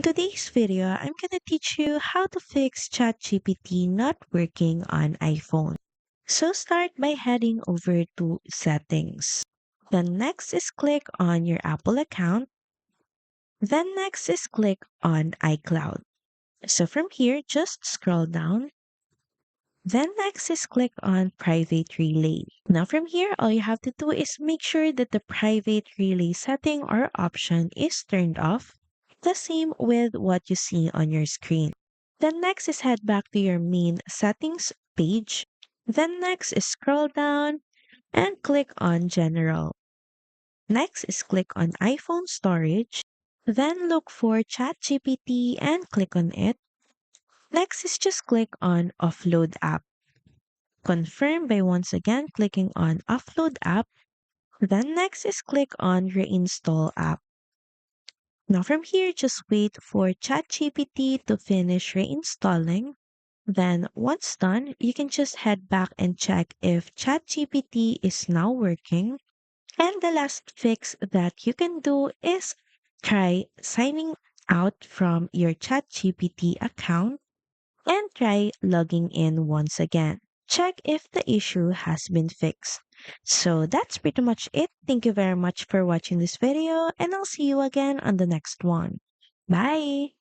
today's video, I'm gonna teach you how to fix ChatGPT not working on iPhone. So start by heading over to Settings. Then next is click on your Apple account. Then next is click on iCloud. So from here, just scroll down. Then next is click on Private Relay. Now from here, all you have to do is make sure that the Private Relay setting or option is turned off. The same with what you see on your screen. Then next is head back to your main settings page. Then next is scroll down and click on General. Next is click on iPhone storage. Then look for ChatGPT and click on it. Next is just click on Offload App. Confirm by once again clicking on Offload App. Then next is click on Reinstall App. Now from here, just wait for ChatGPT to finish reinstalling. Then once done, you can just head back and check if ChatGPT is now working. And the last fix that you can do is try signing out from your ChatGPT account and try logging in once again. Check if the issue has been fixed. So that's pretty much it. Thank you very much for watching this video, and I'll see you again on the next one. Bye!